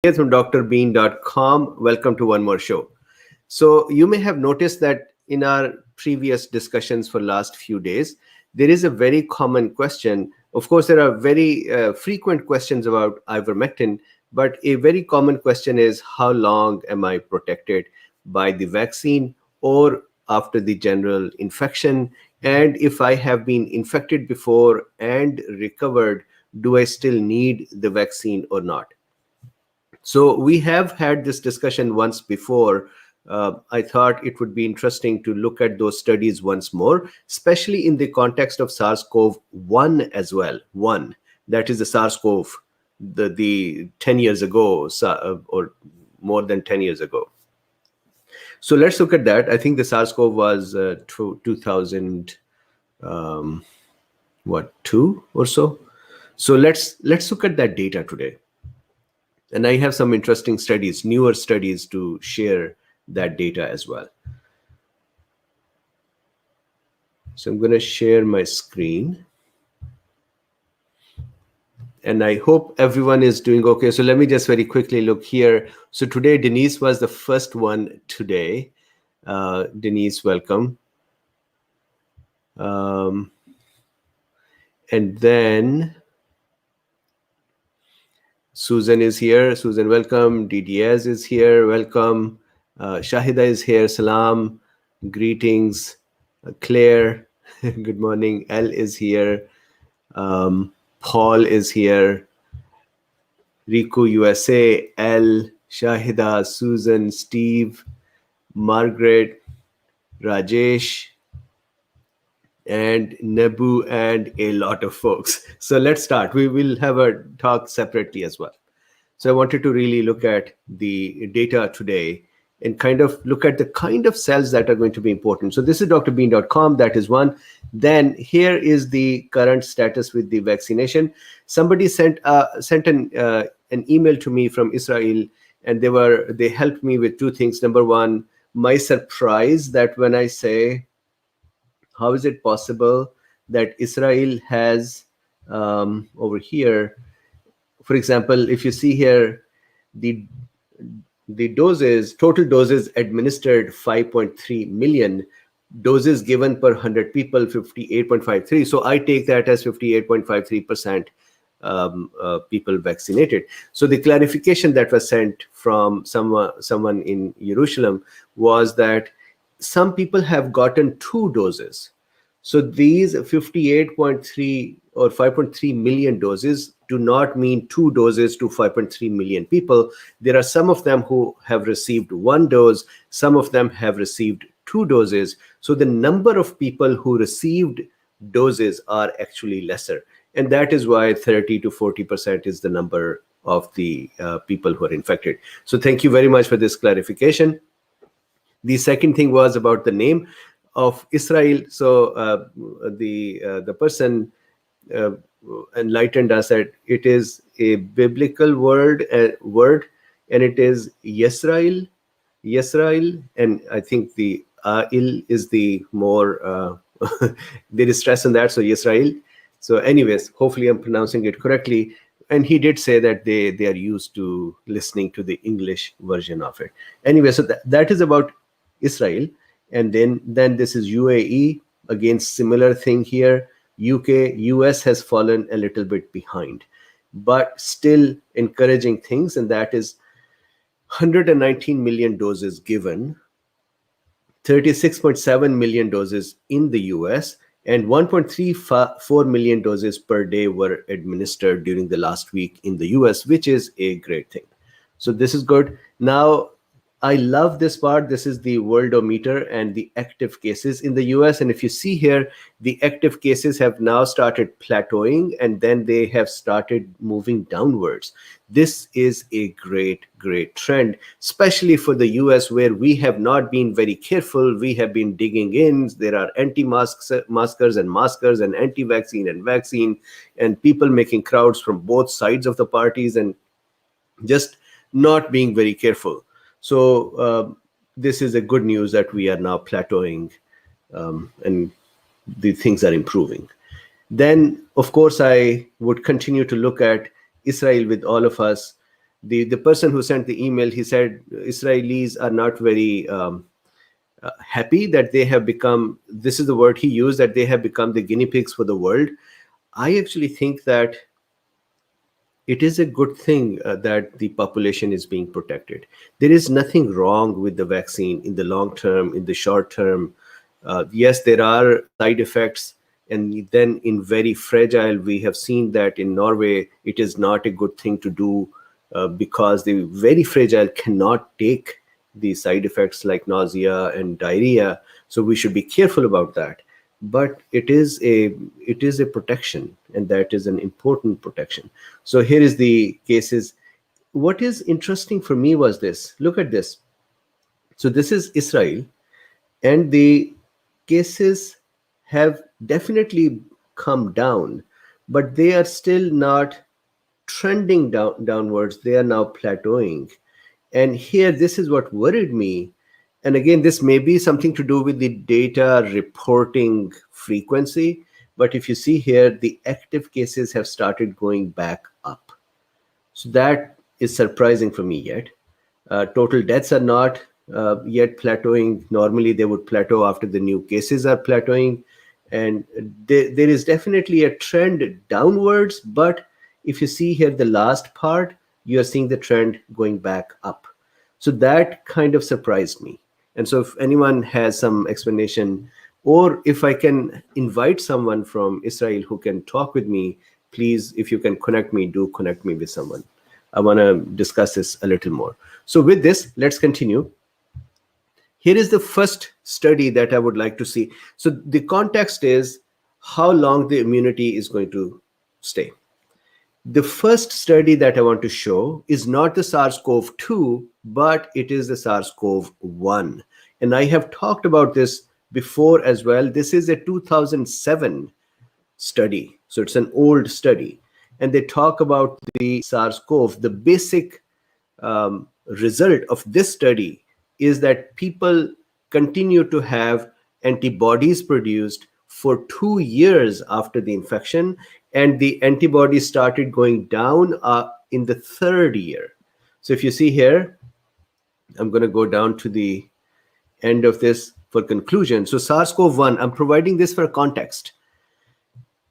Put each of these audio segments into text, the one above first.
Here from Drbeen.com. Welcome to one more show. So you may have noticed that in our previous discussions for last few days, there is a very common question. Of course, there are very frequent questions about ivermectin, but a very common question is, how long am I protected by the vaccine or after the general infection? And if I have been infected before and recovered, do I still need the vaccine or not? So we have had this discussion once before. I thought it would be interesting to look at those studies once more, especially in the context of SARS-CoV-1 as well. One, that is the SARS-CoV, the 10 years ago, or more than 10 years ago. So let's look at that. I think the SARS-CoV was 2000, 2 or so. So let's look at that data today. And I have some interesting studies, newer studies to share that data as well. So I'm going to share my screen. And I hope everyone is doing okay. So let me just very quickly look here. So today, Denise was the first one today. Denise, welcome. And then Susan is here. Susan, welcome. DDS is here. Welcome. Shahida is here. Salam. Greetings. Claire, good morning. L is here. Paul is here. Riku USA. L. Shahida. Susan. Steve. Margaret. Rajesh. And Nebu and a lot of folks. So let's start. We will have a talk separately as well. So I wanted to really look at the data today and kind of look at the kind of cells that are going to be important. So this is Drbeen.com. That is one. Then here is the current status with the vaccination. Somebody sent an email to me from Israel, and they helped me with two things. Number one, my surprise that when I say, how is it possible that Israel has over here, for example, if you see here, the doses, total doses administered 5.3 million, doses given per 100 people 58.53. So I take that as 58.53% people vaccinated. So the clarification that was sent from someone in Jerusalem was that some people have gotten 2 doses. So these 58.3 or 5.3 million doses do not mean 2 doses to 5.3 million people. There are some of them who have received 1 dose. Some of them have received 2 doses. So the number of people who received doses are actually lesser. And that is why 30 to 40% is the number of the people who are infected. So thank you very much for this clarification. The second thing was about the name of Israel. So the person enlightened us that it is a biblical word, and it is Yisrael, and I think the il is the more there is stress on that. So Yisrael. So, anyways, hopefully I'm pronouncing it correctly. And he did say that they are used to listening to the English version of it. Anyway, so that is about Israel. And then this is UAE. Again, similar thing here. UK, US has fallen a little bit behind, but still encouraging things. And that is 119 million doses given, 36.7 million doses in the US, and 1.34 million doses per day were administered during the last week in the US, which is a great thing. So this is good. Now, I love this part. This is the worldometer and the active cases in the US. And if you see here, the active cases have now started plateauing, and then they have started moving downwards. This is a great, great trend, especially for the US, where we have not been very careful. We have been digging in. There are anti-maskers and maskers and anti-vaccine and vaccine, and people making crowds from both sides of the parties and just not being very careful. So this is a good news that we are now plateauing and the things are improving. Then, of course, I would continue to look at Israel with all of us. The person who sent the email, he said Israelis are not very happy that they have become, this is the word he used, that they have become the guinea pigs for the world. I actually think that it is a good thing that the population is being protected. There is nothing wrong with the vaccine in the long term, in the short term. Yes, there are side effects. And then in very fragile, we have seen that in Norway, it is not a good thing to do because the very fragile cannot take the side effects like nausea and diarrhea. So we should be careful about that. But it is a protection, and that is an important protection. So here is the cases. What is interesting for me was this. Look at this. So this is Israel, and the cases have definitely come down, but they are still not trending downwards. They are now plateauing. And here, this is what worried me. And again, this may be something to do with the data reporting frequency. But if you see here, the active cases have started going back up. So that is surprising for me yet. Total deaths are not yet plateauing. Normally, they would plateau after the new cases are plateauing. And there is definitely a trend downwards. But if you see here, the last part, you are seeing the trend going back up. So that kind of surprised me. And so if anyone has some explanation, or if I can invite someone from Israel who can talk with me, please, if you can connect me, do connect me with someone. I want to discuss this a little more. So with this, let's continue. Here is the first study that I would like to see. So the context is how long the immunity is going to stay. The first study that I want to show is not the SARS-CoV-2, but it is the SARS-CoV-1. And I have talked about this before as well. This is a 2007 study. So it's an old study. And they talk about the SARS-CoV. The basic result of this study is that people continue to have antibodies produced for 2 years after the infection, and the antibodies started going down in the third year. So if you see here, I'm going to go down to the end of this for conclusion. So SARS-CoV-1, I'm providing this for context.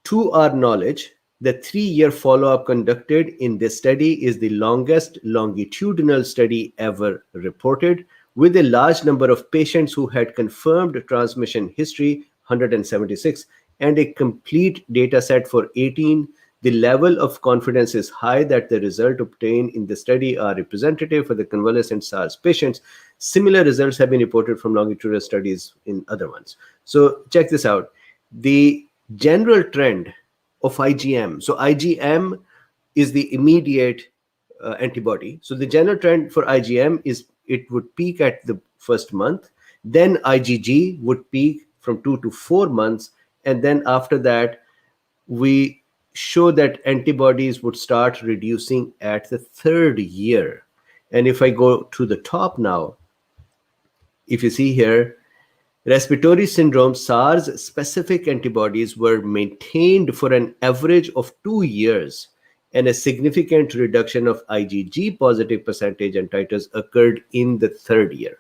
To our knowledge, the 3-year follow-up conducted in this study is the longest longitudinal study ever reported, with a large number of patients who had confirmed transmission history, 176, and a complete data set for 18. The level of confidence is high that the results obtained in the study are representative for the convalescent SARS patients. Similar results have been reported from longitudinal studies in other ones. So check this out. The general trend of IgM. So IgM is the immediate antibody. So the general trend for IgM is it would peak at the first month. Then IgG would peak from 2 to 4 months. And then after that, we show that antibodies would start reducing at the third year. And if I go to the top now, if you see here, respiratory syndrome SARS-specific antibodies were maintained for an average of 2 years, and a significant reduction of IgG positive percentage and titers occurred in the third year.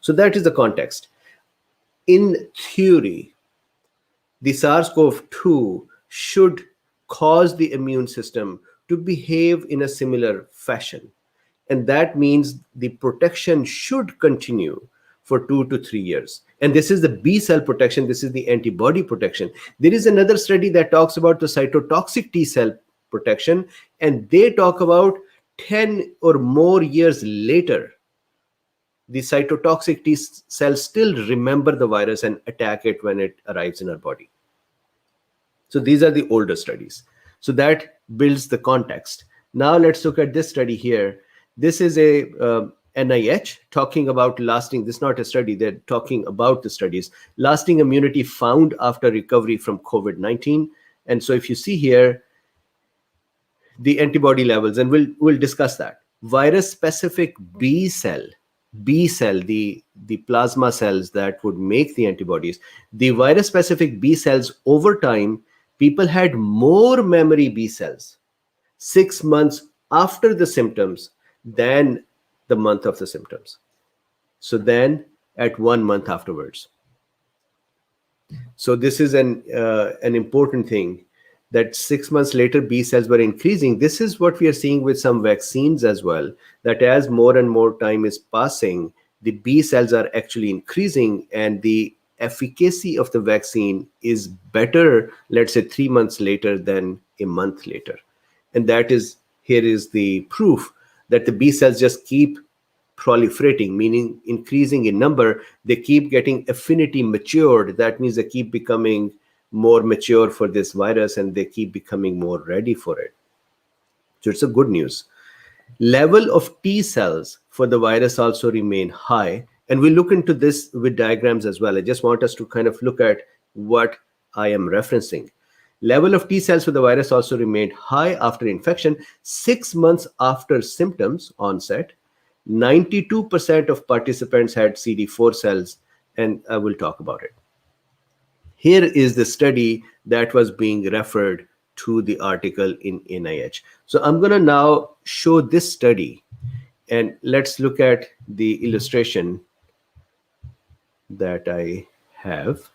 So that is the context. In theory, the SARS-CoV-2 should cause the immune system to behave in a similar fashion. And that means the protection should continue for 2 to 3 years. And this is the B cell protection. This is the antibody protection. There is another study that talks about the cytotoxic T cell protection, and they talk about 10 or more years later, the cytotoxic T cells still remember the virus and attack it when it arrives in our body. So these are the older studies. So that builds the context. Now let's look at this study here. This is a NIH talking about lasting, this is not a study, they're talking about the studies, lasting immunity found after recovery from COVID-19. And so if you see here, the antibody levels, and we'll discuss that. Virus-specific B cell, the plasma cells that would make the antibodies, the virus-specific B cells over time, people had more memory B cells 6 months after the symptoms than the month of the symptoms. So then at 1 month afterwards. So this is an important thing, that 6 months later B cells were increasing. This is what we are seeing with some vaccines as well, that as more and more time is passing, the B cells are actually increasing, and the efficacy of the vaccine is better, let's say 3 months later than a month later. And that is, here is the proof that the B cells just keep proliferating, meaning increasing in number. They keep getting affinity matured. That means they keep becoming more mature for this virus, and they keep becoming more ready for it. So it's a good news. Level of T cells for the virus also remain high. And we'll look into this with diagrams as well. I just want us to kind of look at what I am referencing. Level of T cells for the virus also remained high after infection. 6 months after symptoms onset, 92% of participants had CD4 cells, and I will talk about it. Here is the study that was being referred to, the article in NIH. So I'm going to now show this study, and let's look at the illustration that I have.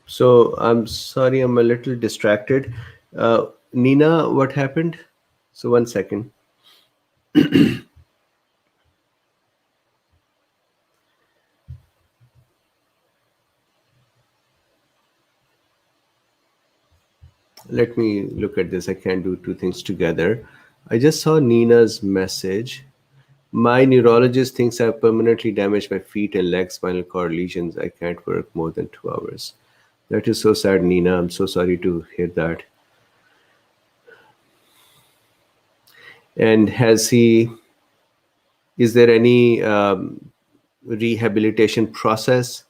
So I'm sorry, I'm a little distracted. Nina, what happened? So 1 second. Let me look at this. I can't do two things together. I just saw Nina's message. My neurologist thinks I've permanently damaged my feet and legs, spinal cord lesions. I can't work more than 2 hours. That is so sad, Nina. I'm so sorry to hear that. And is there any rehabilitation process?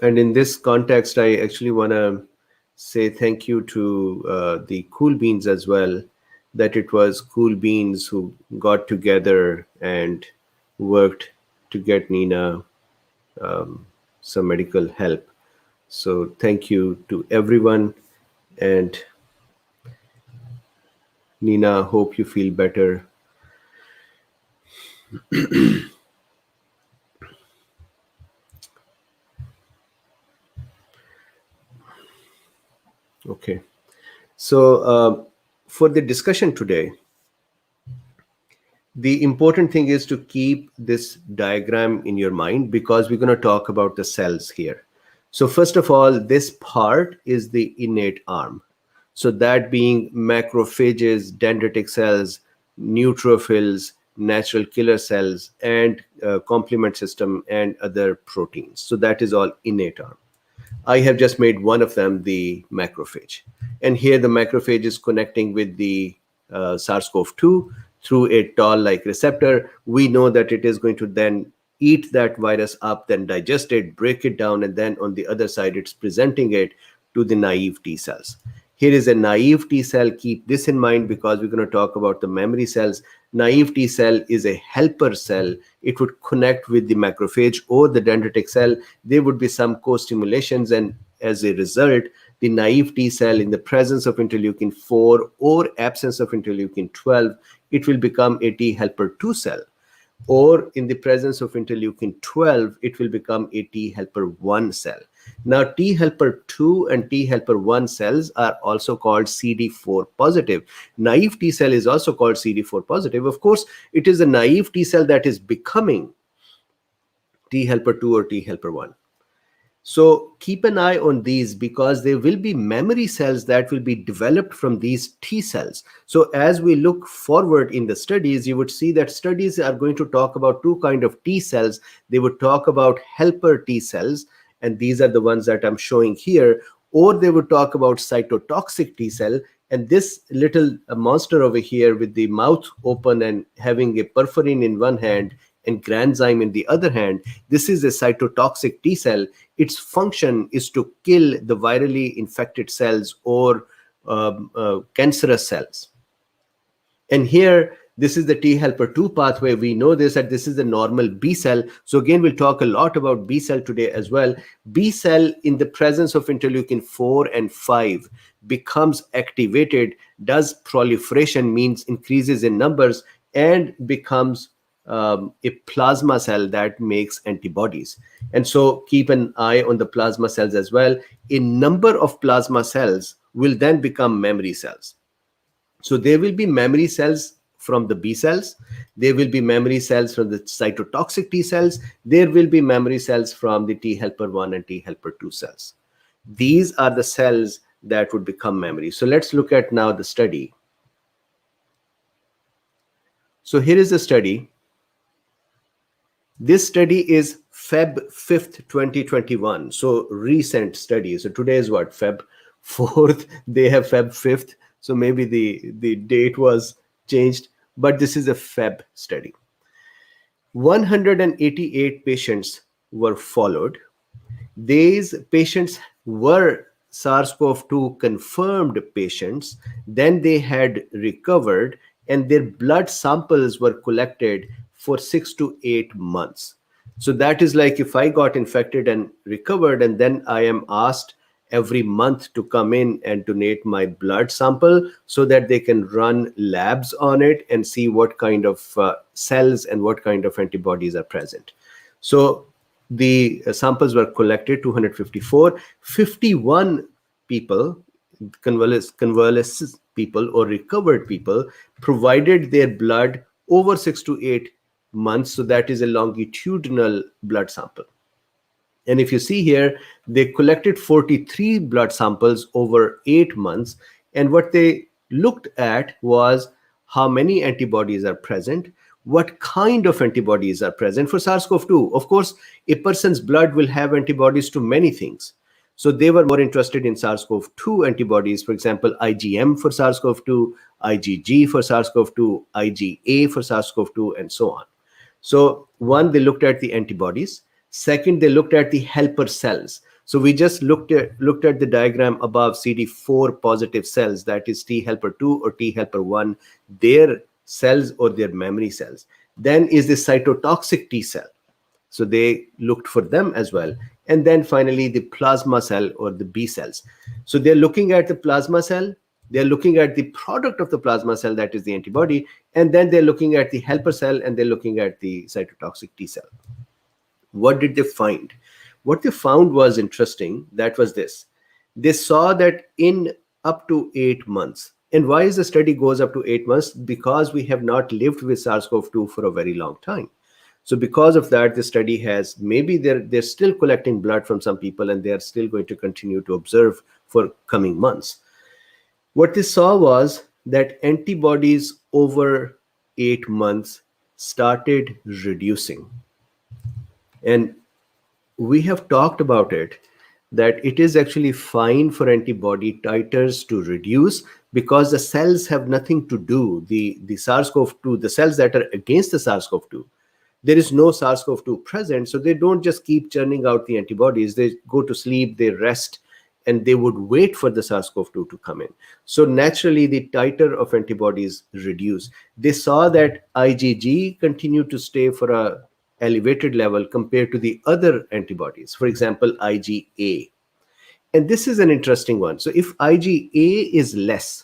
And in this context, I actually want to say thank you to the Cool Beans as well, that it was Cool Beans who got together and worked to get Nina some medical help. So thank you to everyone, and Nina, hope you feel better. Okay, so for the discussion today, the important thing is to keep this diagram in your mind, because we're going to talk about the cells here. So first of all, this part is the innate arm. So that being macrophages, dendritic cells, neutrophils, natural killer cells, and complement system and other proteins. So that is all innate arm. I have just made one of them the macrophage. And here the macrophage is connecting with the SARS-CoV-2 through a toll-like receptor. We know that it is going to then eat that virus up, then digest it, break it down, and then on the other side, it's presenting it to the naive T cells. Here is a naive T cell. Keep this in mind, because we're going to talk about the memory cells. Naive T cell is a helper cell. It would connect with the macrophage or the dendritic cell. There would be some co-stimulations, and as a result, the naive T cell, in the presence of interleukin 4 or absence of interleukin 12, it will become a T helper 2 cell. Or in the presence of interleukin 12, it will become a T helper 1 cell. Now, T helper 2 and T helper 1 cells are also called CD4 positive. Naive T cell is also called CD4 positive. Of course, it is a naive T cell that is becoming T helper 2 or T helper 1. So keep an eye on these, because there will be memory cells that will be developed from these T cells. So as we look forward in the studies, you would see that studies are going to talk about two kinds of T cells. They would talk about helper T cells, and these are the ones that I'm showing here, or they would talk about cytotoxic T cell, And this little monster over here with the mouth open and having a perforin in one hand and granzyme in the other hand, this is a cytotoxic T cell. Its function is to kill the virally infected cells or cancerous cells. And here, this is the T helper 2 pathway. We know this, that this is the normal B cell. So again, we'll talk a lot about B cell today as well. B cell, in the presence of interleukin 4 and 5, becomes activated, does proliferation, means increases in numbers, and becomes a plasma cell that makes antibodies. And so keep an eye on the plasma cells as well. A number of plasma cells will then become memory cells. So there will be memory cells from the B cells. There will be memory cells from the cytotoxic T cells. There will be memory cells from the T helper 1 and T helper 2 cells. These are the cells that would become memory. So let's look at now the study. So here is the study. This study is Feb 5th, 2021. So recent study. So today is what? Feb 4th. They have Feb 5th. So maybe the date was changed, but this is a Feb study. 188 patients were followed. These patients were SARS-CoV-2 confirmed patients. Then they had recovered and their blood samples were collected for 6 to 8 months. So that is like if I got infected and recovered, and then I am asked every month to come in and donate my blood sample so that they can run labs on it and see what kind of cells and what kind of antibodies are present. So the samples were collected, 254, 51 people, convalescent people or recovered people, provided their blood over 6 to 8 months. So that is a longitudinal blood sample. And if you see here, they collected 43 blood samples over 8 months. And what they looked at was how many antibodies are present, what kind of antibodies are present for SARS-CoV-2. Of course, a person's blood will have antibodies to many things. So they were more interested in SARS-CoV-2 antibodies, for example, IgM for SARS-CoV-2, IgG for SARS-CoV-2, IgA for SARS-CoV-2, and so on. So one, they looked at the antibodies. Second, they looked at the helper cells. So we just looked at the diagram above, CD4 positive cells, that is T helper 2 or T helper 1, their cells or their memory cells. Then is the cytotoxic T cell. So they looked for them as well. And then finally, the plasma cell or the B cells. So they're looking at the plasma cell. They're looking at the product of the plasma cell, that is the antibody. And then they're looking at the helper cell and they're looking at the cytotoxic T cell. What did they find? What they found was interesting. That was this. They saw that in up to 8 months. And why is the study goes up to 8 months? Because we have not lived with SARS-CoV-2 for a very long time. So because of that, the study has, maybe they're still collecting blood from some people and they are still going to continue to observe for coming months. What they saw was that antibodies over 8 months started reducing. And we have talked about it, that it is actually fine for antibody titers to reduce because the cells have nothing to do. The SARS-CoV-2, the cells that are against the SARS-CoV-2, there is no SARS-CoV-2 present. So they don't just keep churning out the antibodies. They go to sleep, they rest, and they would wait for the SARS-CoV-2 to come in. So naturally, the titer of antibodies reduce. They saw that IgG continued to stay for a elevated level compared to the other antibodies, for example, IgA. And this is an interesting one. So if IgA is less,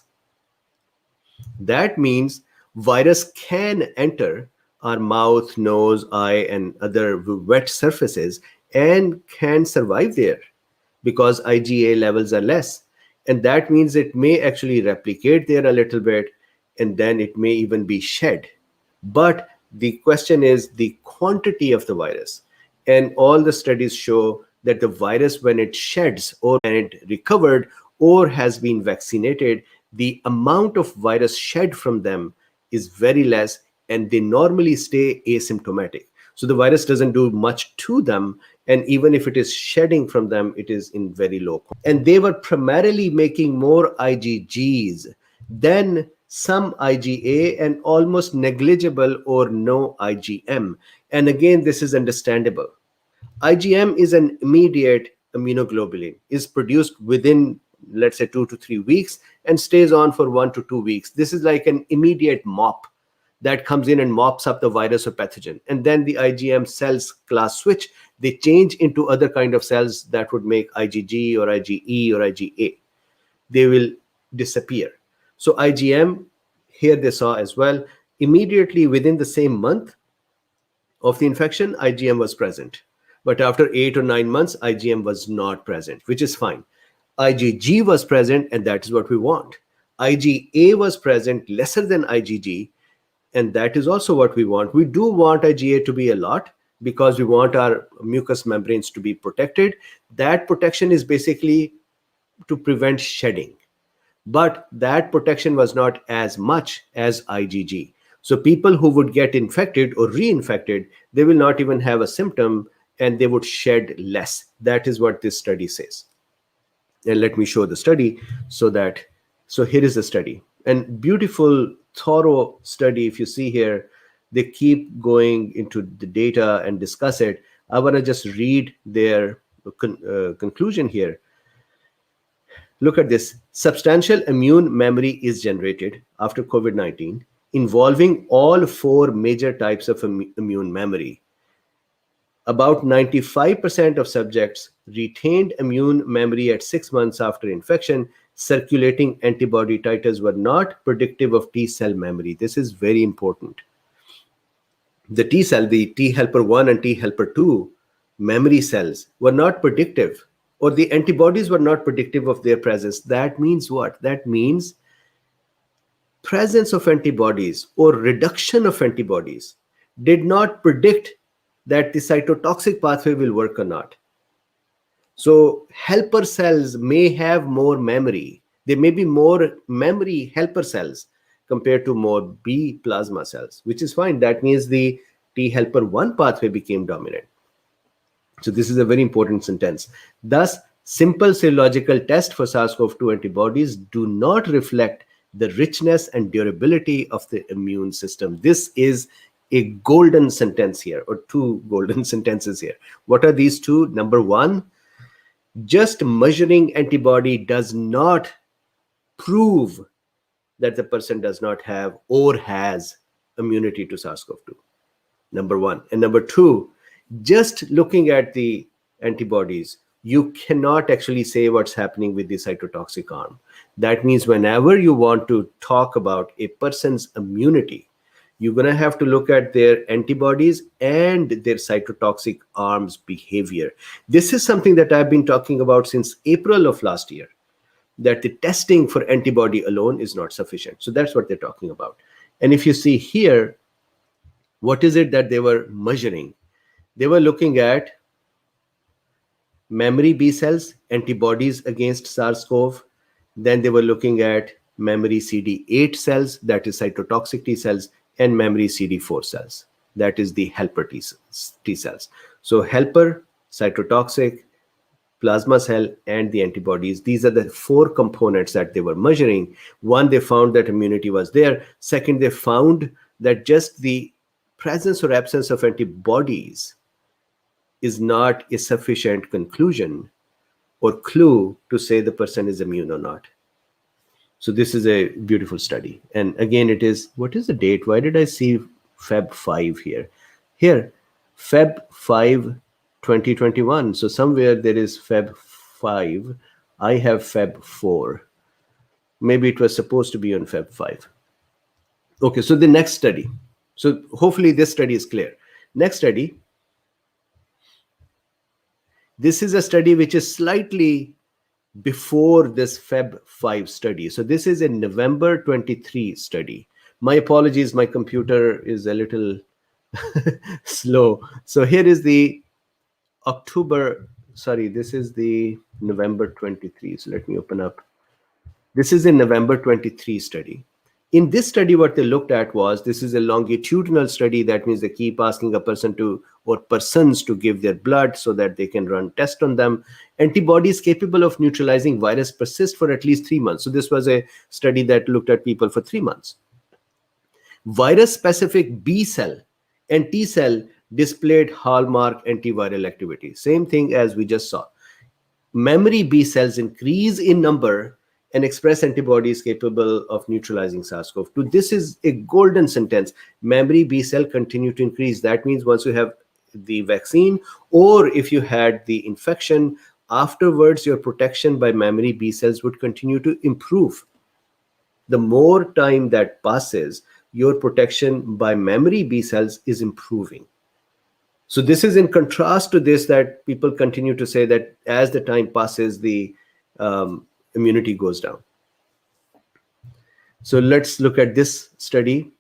that means virus can enter our mouth, nose, eye, and other wet surfaces and can survive there because IgA levels are less. And that means it may actually replicate there a little bit, and then it may even be shed. But the question is the quantity of the virus. And all the studies show that the virus, when it sheds or when it recovered or has been vaccinated, the amount of virus shed from them is very less, and they normally stay asymptomatic. So the virus doesn't do much to them, And even if it is shedding from them, it is in very low. And they were primarily making more IgGs than some IgA and almost negligible or no IgM. And again, this is understandable. IgM is an immediate immunoglobulin, is produced within, let's say, 2 to 3 weeks and stays on for 1 to 2 weeks. This is like an immediate mop that comes in and mops up the virus or pathogen. And then the IgM cells class switch, they change into other kind of cells that would make IgG or IgE or IgA. They will disappear. So IgM, here they saw as well, immediately within the same month of the infection, IgM was present. But after 8 or 9 months, IgM was not present, which is fine. IgG was present, and that is what we want. IgA was present, lesser than IgG, and that is also what we want. We do want IgA to be a lot because we want our mucous membranes to be protected. That protection is basically to prevent shedding. But that protection was not as much as IgG. So people who would get infected or reinfected, they will not even have a symptom and they would shed less. That is what this study says. And let me show the study so here is the study. And beautiful, thorough study. If you see here, they keep going into the data and discuss it. I want to just read their conclusion here. Look at this. Substantial immune memory is generated after COVID-19 involving all 4 major types of immune memory. About 95% of subjects retained immune memory at 6 months after infection. Circulating antibody titers were not predictive of T cell memory. This is very important. The T cell, the T helper 1 and T helper 2 memory cells were not predictive, or the antibodies were not predictive of their presence. That means what? That means presence of antibodies or reduction of antibodies did not predict that the cytotoxic pathway will work or not. So helper cells may have more memory. There may be more memory helper cells compared to more B plasma cells, which is fine. That means the T helper 1 pathway became dominant. So this is a very important sentence. Thus, simple serological tests for SARS-CoV-2 antibodies do not reflect the richness and durability of the immune system. This is a golden sentence here, or 2 golden sentences here. What are these 2? Number 1, just measuring antibody does not prove that the person does not have or has immunity to SARS-CoV-2. Number 1. And number 2, just looking at the antibodies, you cannot actually say what's happening with the cytotoxic arm. That means whenever you want to talk about a person's immunity, you're going to have to look at their antibodies and their cytotoxic arms behavior. This is something that I've been talking about since April of last year, that the testing for antibody alone is not sufficient. So that's what they're talking about. And if you see here, what is it that they were measuring? They were looking at memory B cells, antibodies against SARS-CoV. Then they were looking at memory CD8 cells, that is cytotoxic T cells, and memory CD4 cells, that is the helper T cells. So helper, cytotoxic, plasma cell, and the antibodies. These are the 4 components that they were measuring. 1, they found that immunity was there. 2nd, they found that just the presence or absence of antibodies is not a sufficient conclusion or clue to say the person is immune or not. So this is a beautiful study. And again, it is, what is the date? Why did I see Feb 5 here? Here, Feb 5, 2021. So somewhere there is Feb 5. I have Feb 4. Maybe it was supposed to be on Feb 5. Okay, so the next study. So hopefully this study is clear. Next study. This is a study which is slightly before this Feb 5 study. So this is a November 23 study. My apologies, my computer is a little slow. So here is the this is the November 23. So let me open up. This is a November 23 study. In this study, what they looked at was, this is a longitudinal study. That means they keep asking a person to or persons to give their blood so that they can run tests on them. Antibodies capable of neutralizing virus persist for at least 3 months. So this was a study that looked at people for 3 months. Virus-specific B cell and T cell displayed hallmark antiviral activity. Same thing as we just saw. Memory B cells increase in number and express antibodies capable of neutralizing SARS-CoV-2. This is a golden sentence. Memory B cell continue to increase. That means once you have the vaccine, or if you had the infection, afterwards your protection by memory B cells would continue to improve. The more time that passes, your protection by memory B cells is improving. So this is in contrast to this, that people continue to say that as the time passes, the immunity goes down. So let's look at this study.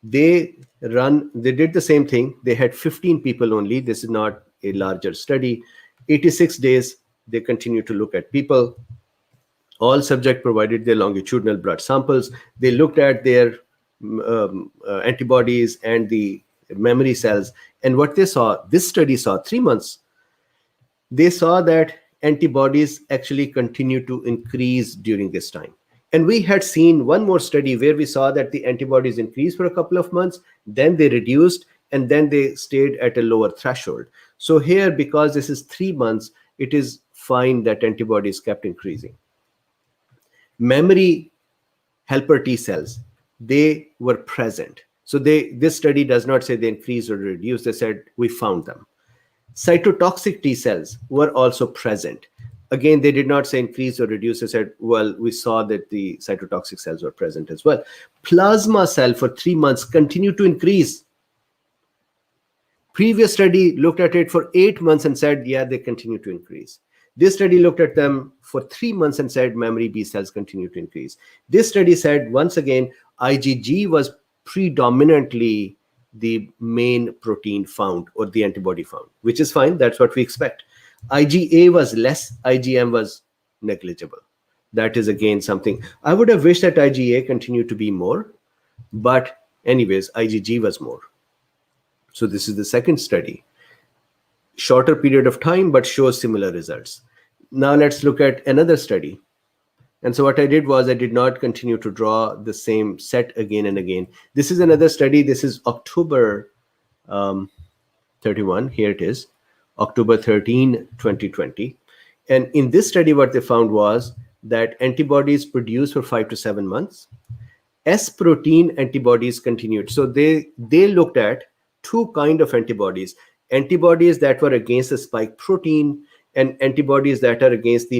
They did the same thing. They had 15 people only. This is not a larger study. 86 days, they continue to look at people. All subjects provided their longitudinal blood samples. They looked at their antibodies and the memory cells. And what they saw, this study saw 3 months, they saw that antibodies actually continue to increase during this time. And we had seen one more study where we saw that the antibodies increased for a couple of months, then they reduced, and then they stayed at a lower threshold. So here, because this is 3 months, it is fine that antibodies kept increasing. Memory helper T cells, they were present. So this study does not say they increased or reduced. They said we found them. Cytotoxic T cells were also present. Again, they did not say increase or reduce. They said, well, we saw that the cytotoxic cells were present as well. Plasma cell for 3 months continued to increase. Previous study looked at it for 8 months and said, yeah, they continue to increase. This study looked at them for 3 months and said memory B cells continue to increase. This study said, once again, IgG was predominantly the main protein found, or the antibody found, which is fine. That's what we expect. IgA was less, IgM was negligible. That is again something. I would have wished that IgA continued to be more, but anyways, IgG was more. So this is the second study. Shorter period of time, but shows similar results. Now let's look at another study. And so what I did was I did not continue to draw the same set again and again. This is another study. This is October 31. Here it is, October 13, 2020. And in this study, what they found was that antibodies produced for 5 to 7 months. S protein antibodies continued. So they looked at two kinds of antibodies. Antibodies that were against the spike protein and antibodies that are against the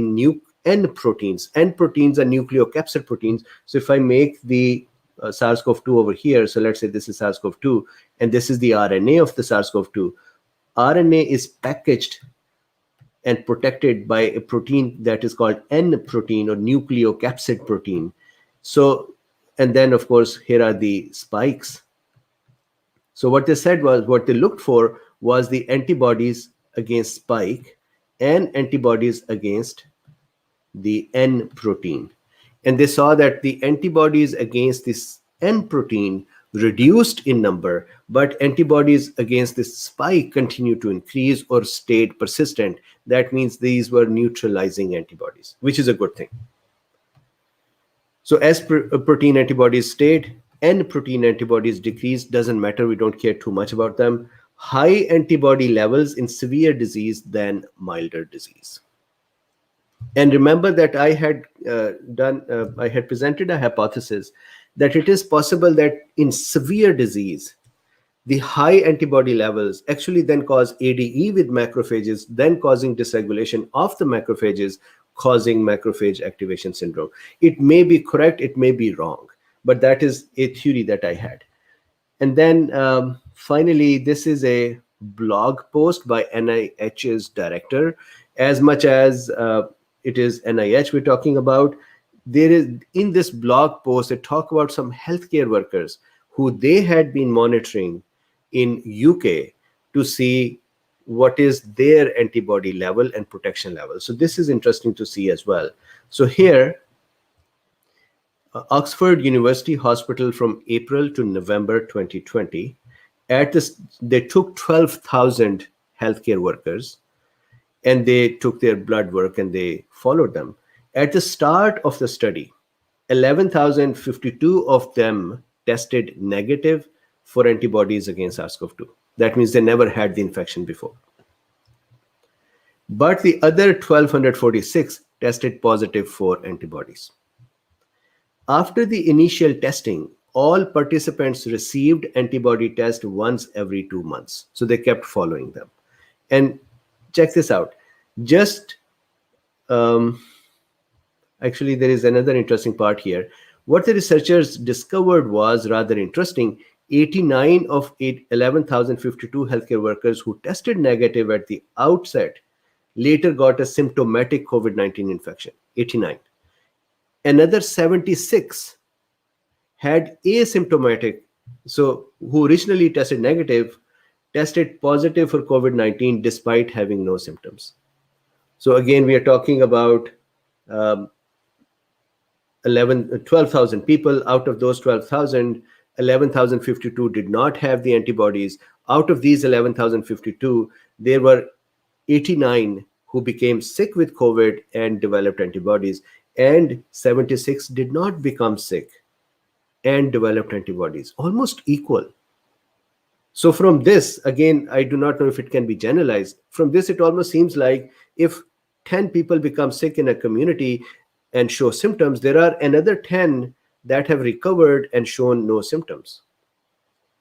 N proteins. N proteins are nucleocapsid proteins. So if I make the SARS-CoV-2 over here, so let's say this is SARS-CoV-2, and this is the RNA of the SARS-CoV-2. RNA is packaged and protected by a protein that is called N protein, or nucleocapsid protein. So, and then of course, here are the spikes. So what they said was, what they looked for was the antibodies against spike and antibodies against the N protein. And they saw that the antibodies against this N protein reduced in number, but antibodies against this spike continued to increase or stayed persistent. That means these were neutralizing antibodies, which is a good thing. So S protein antibodies stayed, N protein antibodies decreased. Doesn't matter, we don't care too much about them. High antibody levels in severe disease than milder disease. And remember that I had presented a hypothesis that it is possible that in severe disease, the high antibody levels actually then cause ADE with macrophages, then causing dysregulation of the macrophages, causing macrophage activation syndrome. It may be correct, it may be wrong, but that is a theory that I had. And then finally, this is a blog post by NIH's director. As much as it is NIH we're talking about, there is, in this blog post, they talk about some healthcare workers who they had been monitoring in UK to see what is their antibody level and protection level. So this is interesting to see as well. So here, Oxford University Hospital from April to November 2020, They took 12,000 healthcare workers, and they took their blood work and they followed them. At the start of the study, 11,052 of them tested negative for antibodies against SARS-CoV-2. That means they never had the infection before. But the other 1,246 tested positive for antibodies. After the initial testing, all participants received antibody test once every 2 months. So they kept following them. And check this out. Actually, there is another interesting part here. What the researchers discovered was rather interesting. 89 of 11,052 healthcare workers who tested negative at the outset later got a symptomatic COVID-19 infection. 89. Another 76 had asymptomatic, so who originally tested negative, tested positive for COVID-19 despite having no symptoms. So again, we are talking about 12,000 people. Out of those 12,000, 11,052 did not have the antibodies. Out of these 11,052, there were 89 who became sick with COVID and developed antibodies, and 76 did not become sick and developed antibodies, almost equal. So from this, again, I do not know if it can be generalized. From this, it almost seems like if 10 people become sick in a community and show symptoms, there are another 10 that have recovered and shown no symptoms.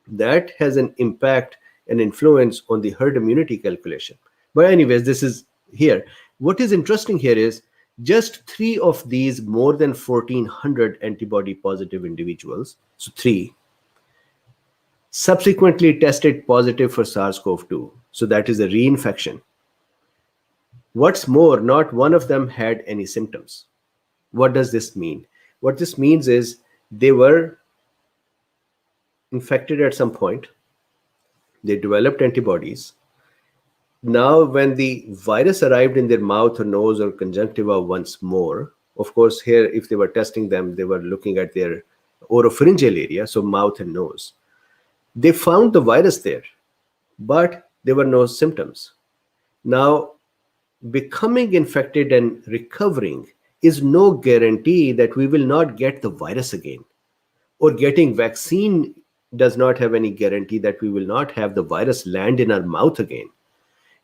That has an impact and influence on the herd immunity calculation. But anyways, this is here. What is interesting here is just 3 of these more than 1,400 antibody positive individuals, so 3, subsequently tested positive for SARS-CoV-2. So that is a reinfection. What's more, not one of them had any symptoms. What does this mean? What this means is they were infected at some point. They developed antibodies. Now, when the virus arrived in their mouth or nose or conjunctiva once more, of course, here, if they were testing them, they were looking at their oropharyngeal area, so mouth and nose. They found the virus there, but there were no symptoms. Now, becoming infected and recovering is no guarantee that we will not get the virus again. Or getting vaccine does not have any guarantee that we will not have the virus land in our mouth again.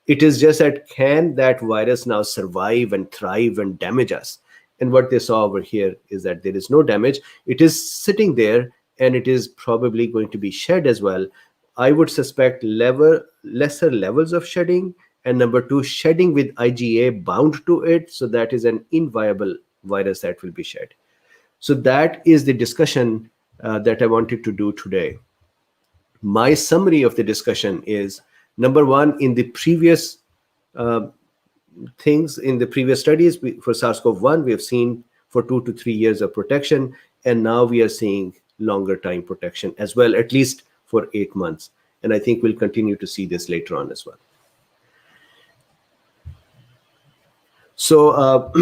It is just that can that virus now survive and thrive and damage us? And what they saw over here is that there is no damage. It is sitting there and it is probably going to be shed as well. I would suspect lesser levels of shedding, and number 2, shedding with IgA bound to it. So that is an inviable virus that will be shed. So that is the discussion that I wanted to do today. My summary of the discussion is, number 1, in the previous in the previous studies for SARS-CoV-1, we have seen for 2 to 3 years of protection, and now we are seeing longer time protection as well, at least for 8 months. And I think we'll continue to see this later on as well. So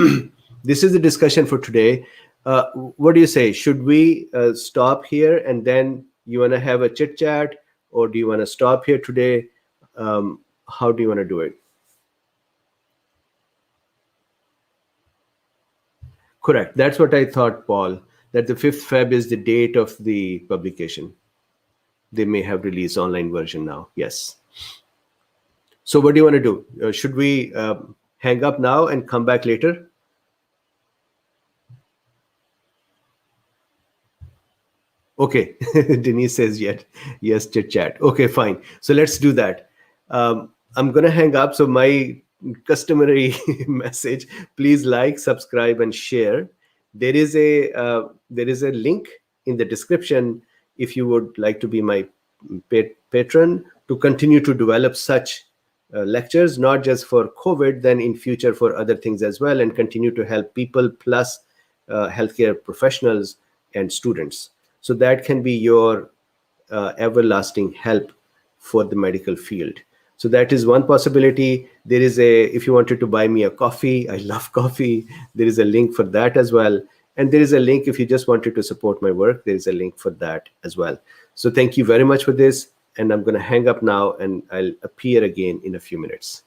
this is the discussion for today. What do you say? Should we stop here and then you want to have a chit chat, or do you want to stop here today? How do you want to do it? Correct. That's what I thought, Paul, that the 5th Feb is the date of the publication. They may have released online version now. Yes. So what do you want to do? Should we hang up now and come back later? Okay. Denise says yes, chit chat. Okay, fine. So let's do that. I'm going to hang up. So my customary message, please like, subscribe, and share. There is a link in the description if you would like to be my patron to continue to develop such lectures, not just for COVID, then in future for other things as well, and continue to help people plus healthcare professionals and students. So that can be your everlasting help for the medical field. So that is one possibility. There is if you wanted to buy me a coffee, I love coffee. There is a link for that as well. And there is a link if you just wanted to support my work, there is a link for that as well. So thank you very much for this. and I'm going to hang up now, and I'll appear again in a few minutes.